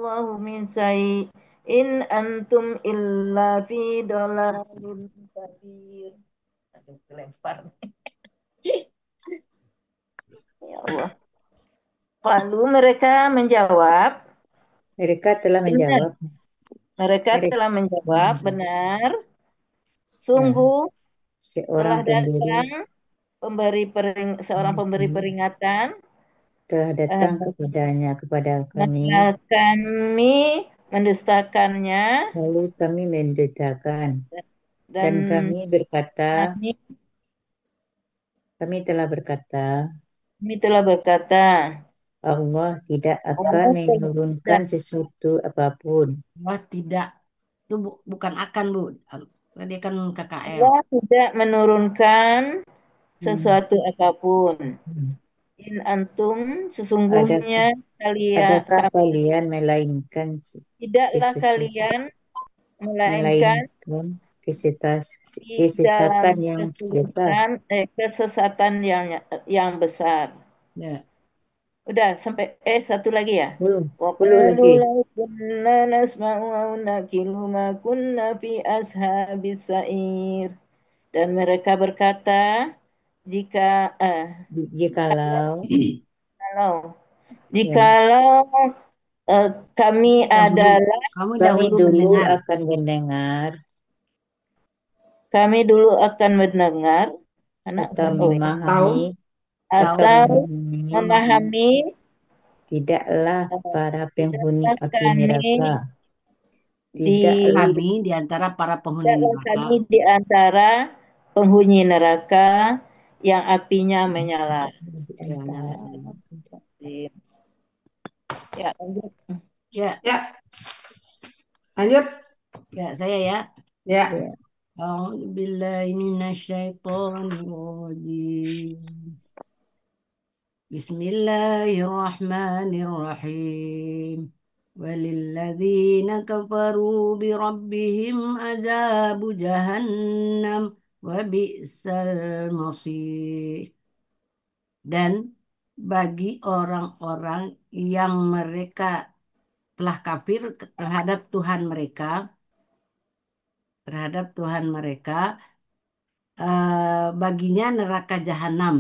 Allahu min syai' in antum illa fi dhalalin kabir. Aduh, kelempar. Ya Allah. Lalu mereka menjawab, Mereka telah benar. menjawab. Mereka Mereka, telah menjawab, benar. ya, Sungguh seorang telah pemberi datang seorang pemberi peringatan, telah eh, datang kepada kami, maka kami mendustakannya lalu kami menceritakan, dan dan kami, kami telah berkata, kami telah berkata, Allah tidak akan Allah menurunkan tidak, sesuatu apapun. Wah, tidak. Itu bukan akan, Bu. Tadi kan KKL. Allah tidak menurunkan Hmm. sesuatu apapun. Hmm. In antum Adakah, sesungguhnya kalian adakah kalian melainkan tidaklah kesesatan, kalian melainkan melainkan di dalam kesesatan yang besar? kesesatan yang besar. Ya. Udah sampai satu lagi ya. Wa Sepuluh qalu lagi. law kunna nasma'u aw naqilu ma kunna fi ashabis sa'ir. Dan mereka berkata, jika Jikalau, kalau ya, jikalau eh, kami Dahulu, adalah kamu kami dahulu dulu mendengar. akan mendengar kami dulu akan mendengar anak atau oh, ya. memahami Tahu atau Atau memahami memahami. memahami tidaklah eh, para penghuni tidaklah api neraka, kami di tidaklah Kami di antara para penghuni tidaklah neraka. kami di antara penghuni neraka yang apinya menyala. di Ya, antara nyala. Ya, lanjut. Ya, Ya, lanjut. ya saya ya. Ya, ya, A'udzubillahi minasyaitonirrajim. Bismillahirrahmanirrahim. Walilladzina kafaru birabbihim adzabu jahannam wa bi'sal masir. Dan bagi orang-orang yang mereka telah kafir terhadap Tuhan mereka, baginya neraka jahanam.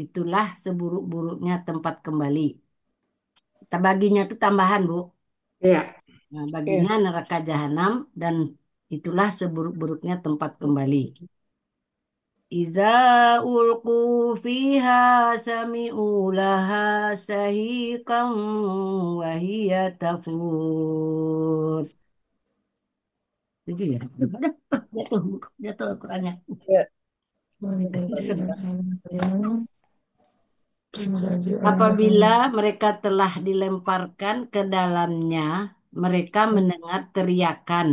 Itulah seburuk-buruknya tempat kembali. Baginya itu tambahan, Bu. ya, Nah, baginya ya. neraka jahanam dan itulah seburuk-buruknya tempat kembali. Iza ulqu fiha sami'u laha sahiqan wa hiya tafur. Itu ya. Udah, jatuh, jatuh Al-Qur'annya. Apabila mereka telah dilemparkan ke dalamnya, mereka mendengar teriakan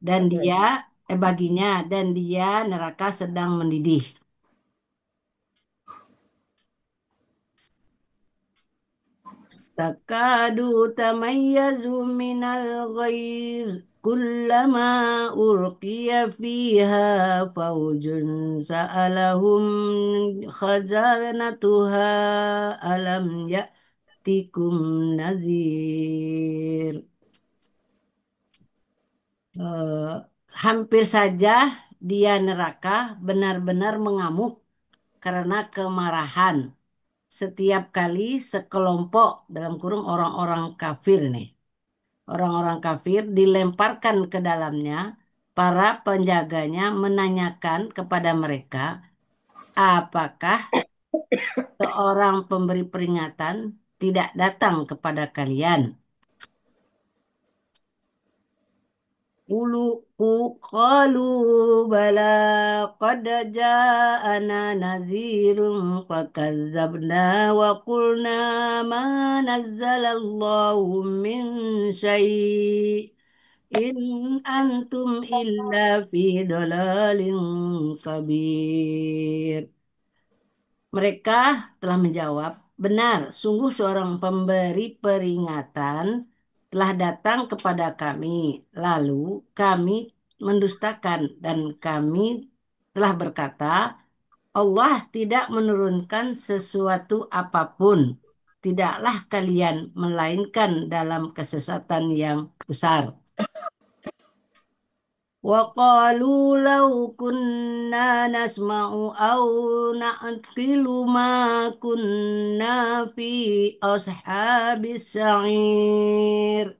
dan baginya dan dia neraka sedang mendidih. Takadu tamayyazu minal ghaiz kullama ulqiya fiha faujun sa'alahum khazanatuha alam ya'tikum nazir. Eh, Hampir saja dia neraka benar-benar mengamuk karena kemarahan setiap kali sekelompok dalam kurung orang-orang kafir nih. Orang-orang kafir dilemparkan ke dalamnya, para penjaganya menanyakan kepada mereka, apakah seorang pemberi peringatan tidak datang kepada kalian? Ulu qalu bala qad ja'ana nazirun fakadzabna wa qulna ma nazzalallahu min syai' in antum illa fi dalalin kabir. Mereka telah menjawab, benar, sungguh seorang pemberi peringatan telah datang kepada kami. Lalu kami mendustakan dan kami telah berkata, Allah tidak menurunkan sesuatu apapun. tidaklah kalian melainkan dalam kesesatan yang besar. وقالوا لو كنا نسمع أو نعقل ما كنا في أصحاب السعير.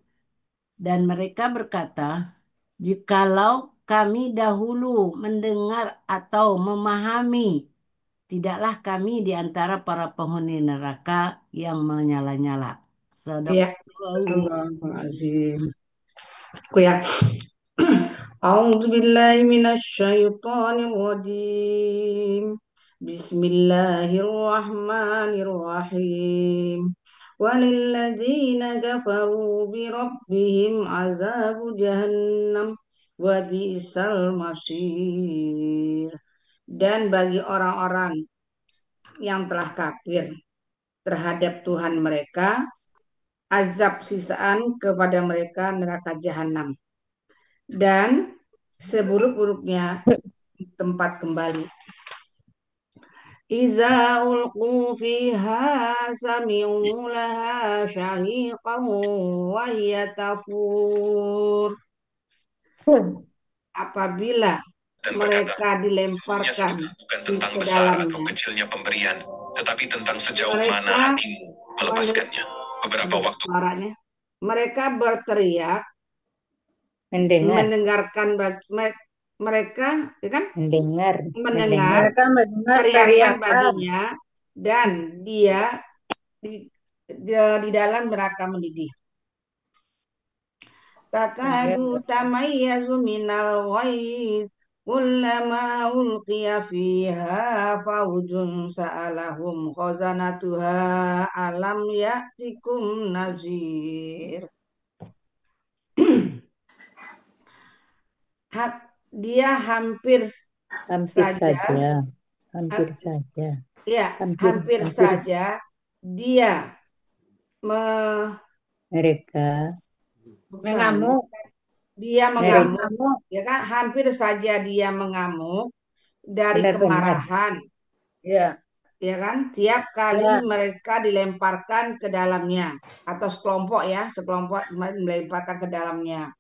Dan mereka berkata, jikalau kami dahulu mendengar atau memahami, tidaklah kami di antara para penghuni neraka yang menyala-nyala. Iya. Sadaqallahu. Astagfirullahaladzim. Aku ya. A'udzu billahi minasyaitonir rajim. Bismillahirrahmanirrahim. Walilladzina kafaru bi rabbihim azabu jahannam wa bi'sal masir. Dan bagi orang-orang yang telah kafir terhadap Tuhan mereka, azab sisaan kepada mereka neraka jahanam. Dan seburuk-buruknya tempat kembali. Iza ulqu fiha sami'u laha syahiqan wa yatafur. Apabila Dan mereka berkata, dilemparkan bukan di tentang ke besar atau dalamnya, kecilnya pemberian, tetapi tentang sejauh mereka mana hatimu melepaskannya. Beberapa waktu suaranya, mereka berteriak Mendengar. mendengarkan mereka ya kan Mendengar. mendengar Mereka mendengar teriakan teriakan. baginya dan dia di dalam neraka mendidih. Takadu tamayyazu minal ghaiz kullama ulqiya fiha faujun sa'alahum khazanatuha alam ya'tikum nazir. Dia hampir saja. Hampir saja. Ya, hampir saja dia mereka Mengamuk. Dia mengamuk, ya kan? Hampir saja dia mengamuk dari kemarahan. Ya. Ya kan? Tiap kali mereka dilemparkan ke dalamnya atau sekelompok dilemparkan ke dalamnya.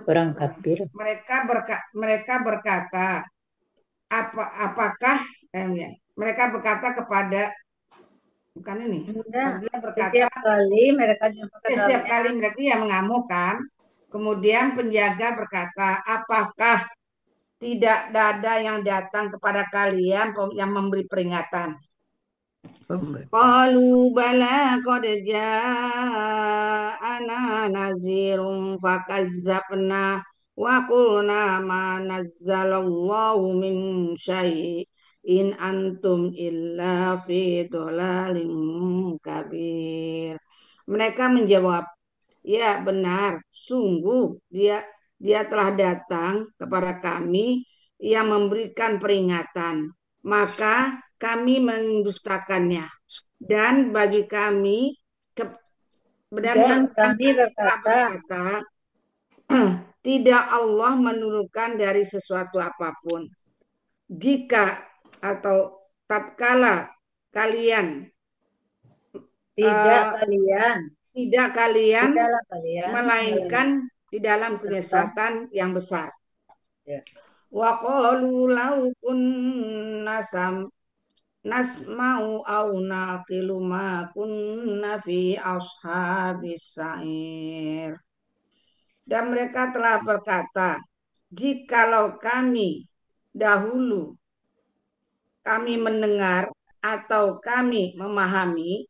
Orang kafir. Mereka berkata, apakah mereka berkata kepada bukan ini. Setiap kali mereka jumpa ke dalamnya. Setiap kali mereka mengamuk kan. Kemudian penjaga berkata, apakah tidak ada yang datang kepada kalian yang memberi peringatan? Qalu bala qad ja'ana nazirun fakazzabna wa qulna ma nazzalallahu min syai'in antum illa fi dhalalin kabir. Mereka menjawab, ya benar, sungguh dia telah datang kepada kami yang memberikan peringatan, maka kami mendustakannya. Dan bagi kami kami berkata, tidak Allah menurunkan dari sesuatu apapun. Jika atau tatkala kalian tidak kalian melainkan di dalam kenyesatan yang besar. Wa qalu law kunna nasma'u aw naqilu ma kunna fi ashabis sa'ir. Dan mereka telah berkata, jikalau kami dahulu kami mendengar atau kami memahami,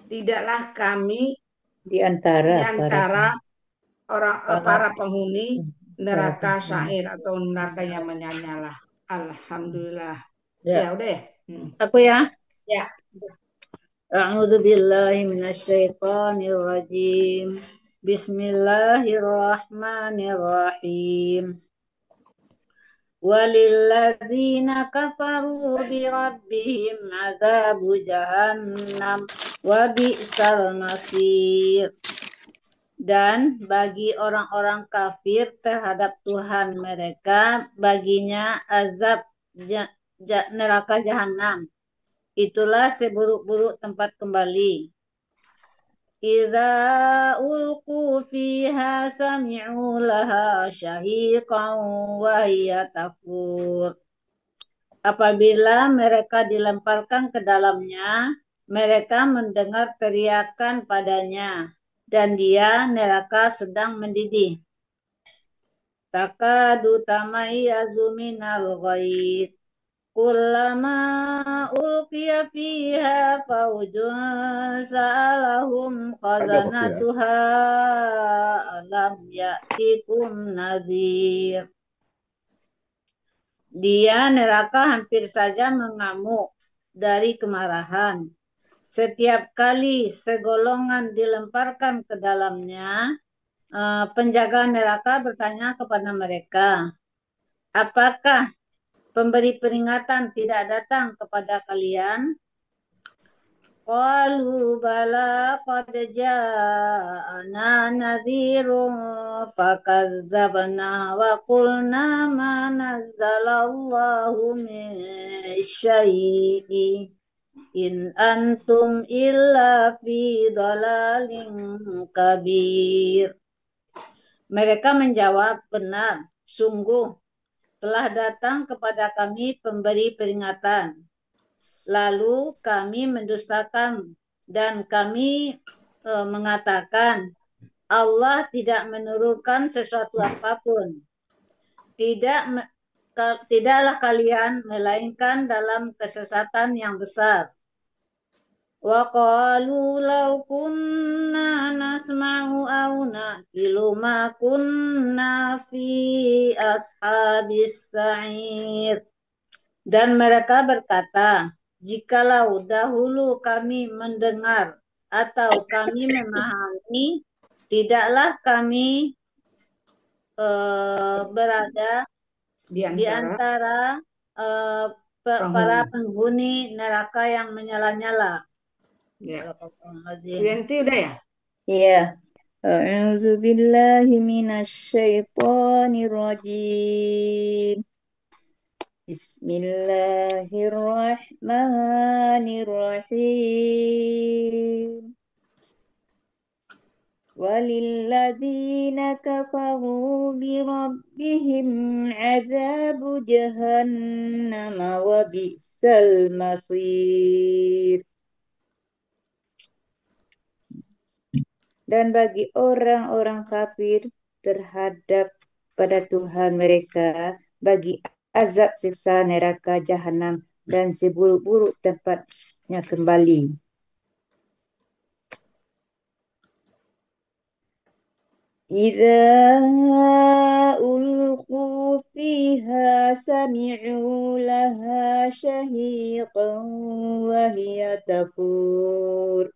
tidaklah kami di antara para penghuni neraka syair atau neraka yang menyala. Alhamdulillah. Ya udah ya. Aku ya. Ya. A'udzu billahi minasyaitonir rajim. Bismillahirrahmanirrahim. Walilladzina kafaru bi rabbihim adzabu jahannam wa bi'sal masir. Dan bagi orang-orang kafir terhadap Tuhan mereka, baginya azab neraka jahanam. itulah seburuk-buruk tempat kembali. Idza ulqu fiha sami'u laha syahiqan wa hiya tafur. Apabila mereka dilemparkan ke dalamnya, mereka mendengar teriakan padanya, dan dia neraka sedang mendidih. Takadu tamayyazu minal ghaid. Kullama ulqiya fiha faujun sa'alahum khazanatuha alam ya'tikum nadhir. Dia neraka hampir saja mengamuk dari kemarahan. Setiap kali segolongan dilemparkan ke dalamnya, penjaga neraka bertanya kepada mereka, apakah pemberi peringatan tidak datang kepada kalian? Qalu bala qad ja'ana nadhirun fakadzabna wa qulna ma nazzalallahu min syai'in in antum illa fi dhalalin kabir. Mereka menjawab, benar, sungguh telah datang kepada kami pemberi peringatan. Lalu kami mendustakan dan kami mengatakan Allah tidak menurunkan sesuatu apapun. Tidaklah kalian melainkan dalam kesesatan yang besar. Wa qalu law kunna nasma'u aw naqilu ma kunna fi ashabis sa'ir. Dan mereka berkata, jikalau dahulu kami mendengar atau kami memahami, tidaklah kami berada di antara para penghuni neraka yang menyala-nyala. Ya. Yanti udah ya? Iya. A'udzu billahi minasyaitonir rajim. Bismillahirrahmanirrahim. Walilladzina kafaru birabbihim adzabu jahannam wa bi'sal masir. Dan bagi orang-orang kafir terhadap pada Tuhan mereka, bagi azab siksa neraka jahanam dan seburuk-buruk tempatnya kembali. Idza ulqu fiha sami'u laha syahiqan wa hiya tafur.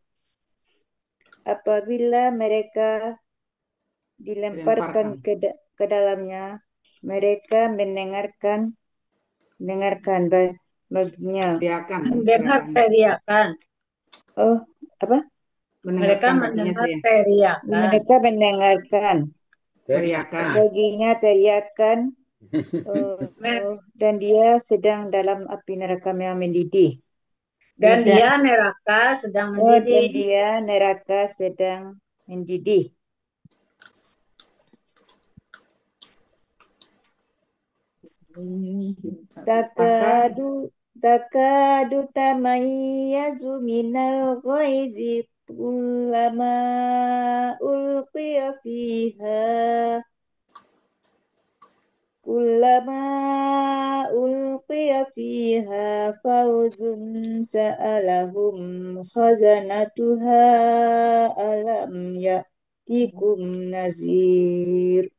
Apabila mereka dilemparkan ke dalamnya, mereka mendengarkan baginya. Mendengar teriakan. Oh, apa? Mereka mendengar teriakan. Mereka mendengarkan baginya teriakan, dan dia sedang dalam api neraka yang mendidih. Dan dia neraka sedang mendidih. Dan dia neraka sedang mendidih. Takadu tamayyazu minal ghaizi kullama ulqiya fiha fawzun sa'alahum khazanatuha alam ya'tikum nazir.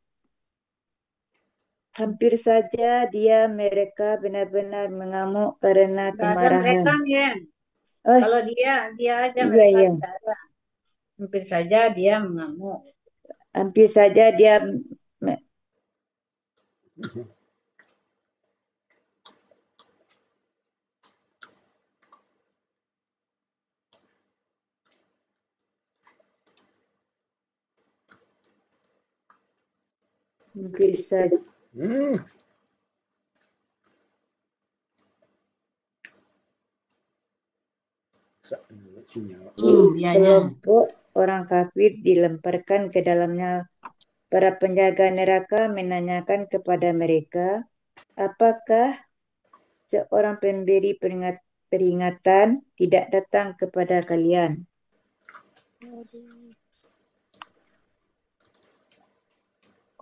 Hampir saja mereka benar-benar mengamuk karena kemarahan. Kalau dia aja mereka tidak. Hampir saja dia mengamuk. Hampir saja dia hampir saja. Dianya. Kelompok orang kafir dilemparkan ke dalamnya. Para penjaga neraka menanyakan kepada mereka, apakah seorang pemberi peringatan tidak datang kepada kalian?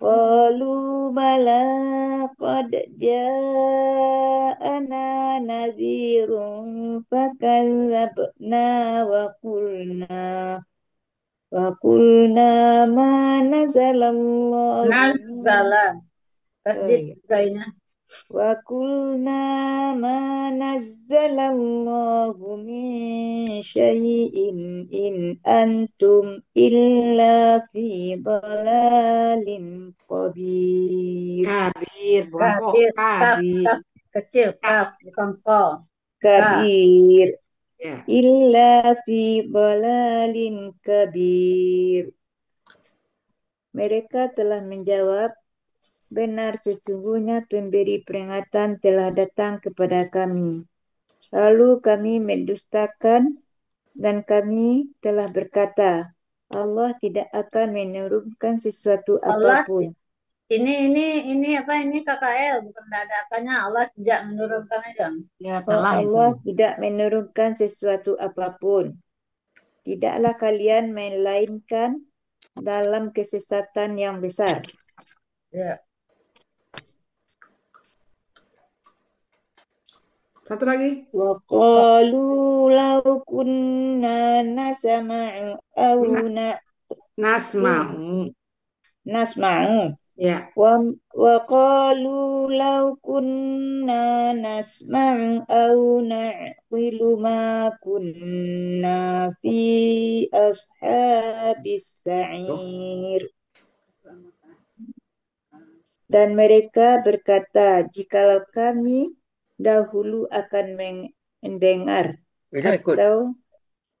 Qalu bala qad ja'ana nadhirun fakadzabna wa qulna ma nazalallahu Nazala. Tasdid iya. kayaknya. Wa qulna ma nazzalallahu min syai'in in antum illa fi dhalalin qabir. Kabir, bukan kok. Kabir. Kaf. Kabir. Kaf. Kecil. Kaf. Bukan ko. Kabir. Ya. Illa fi dhalalin kabir. Mereka telah menjawab, benar sesungguhnya pemberi peringatan telah datang kepada kami. Lalu kami mendustakan dan kami telah berkata, Allah tidak akan menurunkan sesuatu Allah apapun. ini apa ini KKL bukan dadakannya Allah tidak menurunkan aja. Ya Oh, telah itu. Allah tidak menurunkan sesuatu apapun. Tidaklah kalian melainkan dalam kesesatan yang besar. Ya. Satu lagi. Wa qalu law kunna nasma'u aw Nasma'u. nasma'u Ya. wa qalu law kunna nasma'u aw na'qilu ma kunna fi ashabis sa'ir. Dan mereka berkata, jikalau kami dahulu akan mendengar atau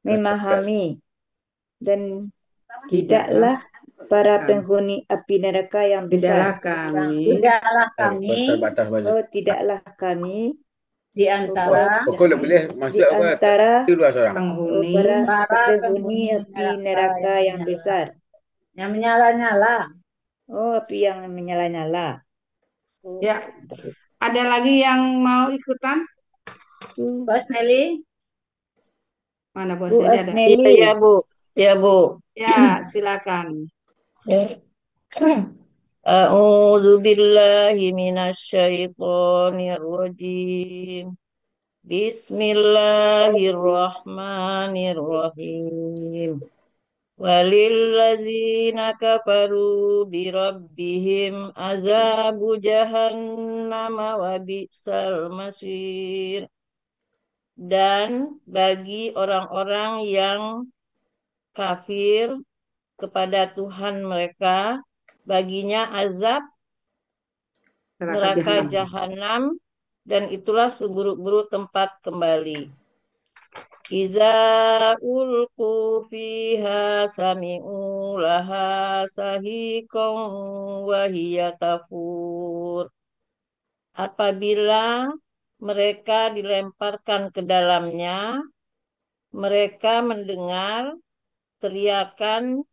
memahami, dan tidaklah para penghuni api neraka yang Tidaklah besar. kami. Tidaklah kami Oh, tidaklah kami di antara di antara Penghuni. para para penghuni api neraka yang besar. yang menyala-nyala. Oh, api yang menyala-nyala. Oh, Ya. Ada lagi yang mau ikutan? Bos Nelly, Mana bos Bu ini ada? Asneli. Iya, Bu. Ya, Bu. Ya, silakan. A'udzu billahi minasyaitonir rajim. Bismillahirrahmanirrahim. Walillazina kafaru birabbihim azabu jahannam wa bi'sal masir. Dan bagi orang-orang yang kafir kepada Tuhan mereka, baginya azab neraka jahanam, dan itulah seburuk-buruk tempat kembali. Iza ulqu fiha sami'u laha sahiqan wa hiya tafur. Apabila mereka dilemparkan ke dalamnya, mereka mendengar teriakan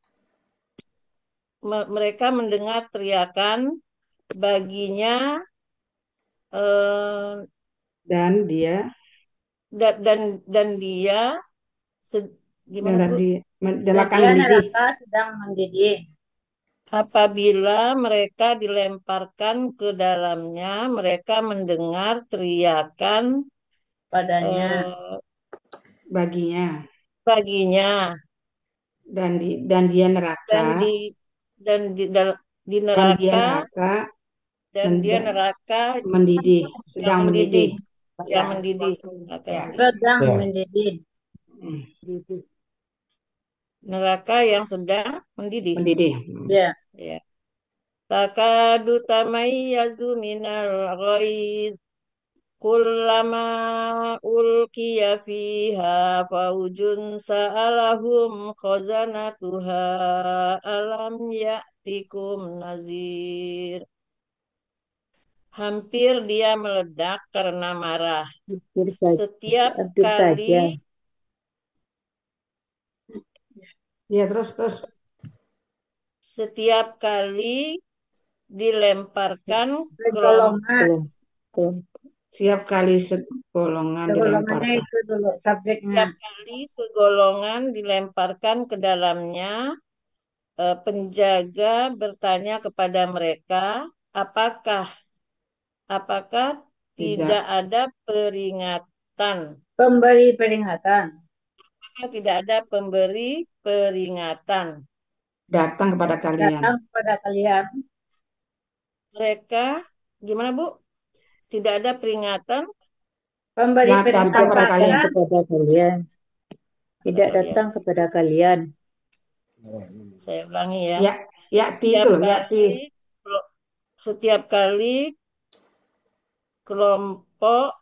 baginya Dan dia gimana sih? Dia akan mendidih. neraka sedang mendidih. Apabila mereka dilemparkan ke dalamnya, mereka mendengar teriakan Padanya baginya dan dia neraka dan di neraka mendidih, sedang mendidih. yang mendidih. sedang mendidih. Neraka yang sedang mendidih. Ya. Takadu tamayyazu minal ghaiz kullama ulqiya fiha faujun sa'alahum khazanatuha alam ya'tikum nazir. Hampir dia meledak karena marah. Setiap Hampir kali saja. Ya, terus. Setiap kali dilemparkan Golongan. Setiap kali segolongan segolongannya dilemparkan. itu dulu subjeknya. Nah. Setiap kali segolongan dilemparkan ke dalamnya, penjaga bertanya kepada mereka, apakah tidak ada peringatan? Pemberi peringatan. Apakah tidak ada pemberi peringatan Datang kepada kalian. datang kepada kalian? Mereka, gimana Bu? Tidak ada peringatan? Pemberi Datang peringatan kepada kalian. Kepada kalian. Tidak datang kepada kalian. Saya ulangi ya. Setiap kali kelompok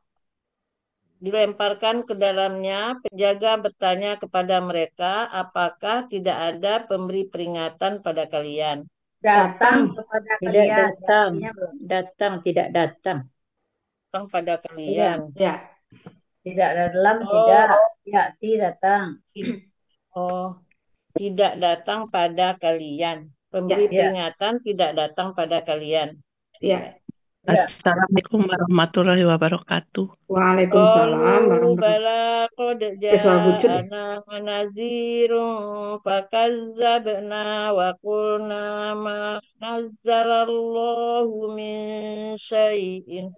dilemparkan ke dalamnya, penjaga bertanya kepada mereka, apakah tidak ada pemberi peringatan pada kalian? Datang kepada Tidak kalian. datang. Datang, tidak datang. Datang pada kalian. Ya. Tidak dalam, tidak. Ya'ti datang. Tidak datang pada kalian. Pemberi peringatan tidak datang pada kalian. Ya. Assalamualaikum warahmatullahi wabarakatuh. Waalaikumsalam warahmatullahi wabarakatuh. Ana nazirun fakazzabna wa qulna ma nazzalallahu min syai'in.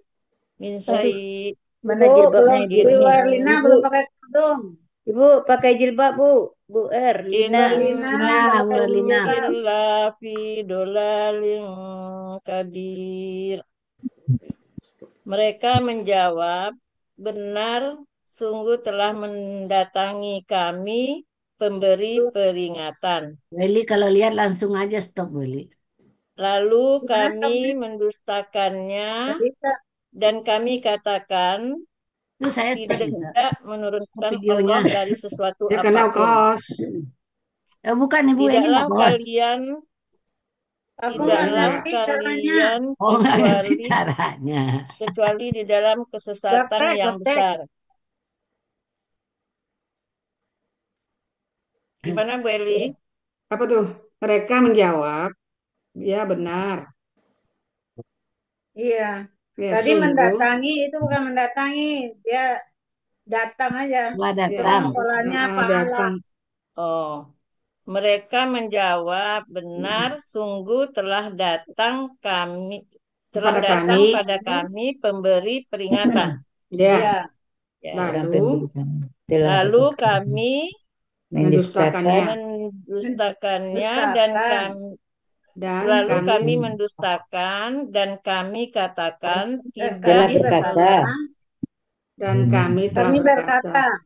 Mana jilbabnya Ibu Erlina belum pakai kerudung. Ibu pakai jilbab, Bu. Bu Erlina. Erlina. Fi dolalin kabir. Mereka menjawab, benar, sungguh telah mendatangi kami pemberi peringatan. Willy kalau lihat langsung aja stop Willy. Lalu kami mendustakannya dan kami katakan Itu saya stop tidak menurunkan videonya. Allah dari sesuatu Kena apapun. kos. Bukan Ibu, ini Tidaklah nggak kos. kalian kecuali di dalam kesesatan yang besar. Gimana Bu Eli? Apa tuh? Mereka menjawab, ya benar. Iya. Ya, Tadi sungguh. mendatangi itu bukan mendatangi, dia datang aja. Datang. Polanya datang. Mereka menjawab, benar, sungguh telah datang pada kami pemberi peringatan. Ya. Lalu kami mendustakannya dan kami mendustakan dan kami katakan telah berkata. Dan kami telah berkata.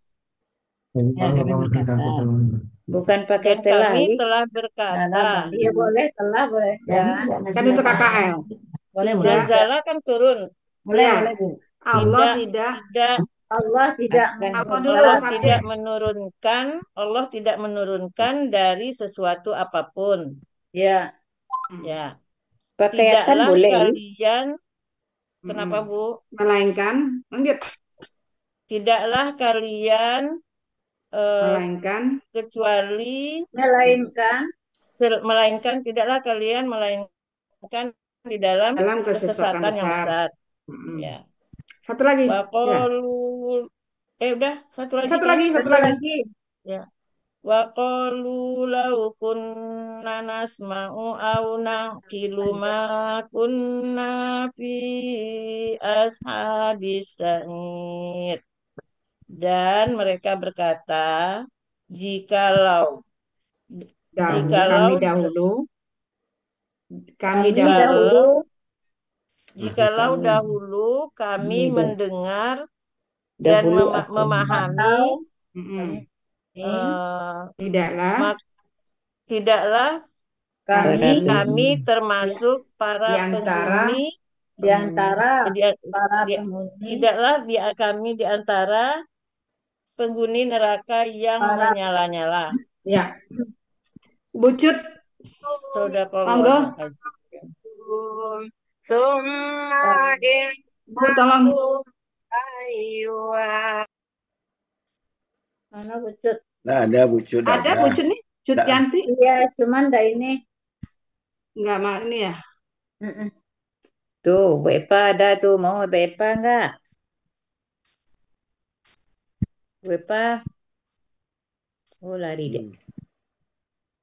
Bukan pakai dan telah. Kami telah berkata. Iya boleh, telah boleh. Kan itu KKL. Boleh. Nazala kan turun. Boleh Bu. Allah tidak menurunkan dari sesuatu apapun. Ya. Pakaian Tidaklah boleh. kalian kenapa Bu? Melainkan lanjut. Tidaklah kalian melainkan tidaklah kalian melainkan di dalam kesesatan yang besar. Ya. Satu lagi. Satu lagi. Ya. Wa qalu law kunna nasma'u aw naqilu ma kunna fi ashabis sa'ir. Dan mereka berkata, jikalau dahulu kami mendengar dan memahami tidaklah kami termasuk para penghuni di antara kami di antara penghuni neraka yang menyala-nyala. Ya. Bucut. Monggo. Bu, tolong. Mana Bucut? Nah, ada Bucut. Ada Bucut nih. Cut Nggak. Yanti Iya, cuman dah ini. nggak ini ya. Mm-mm. Tuh, Bu Epa ada tuh. Mau Bu Epa enggak? Bu Epa. Oh, lari dia.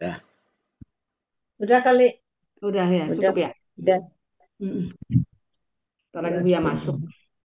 Dah. Udah kali. Udah ya, Udah, cukup ya. udah. Mm-mm. Ntar Ya, lagi Buya cukup. masuk.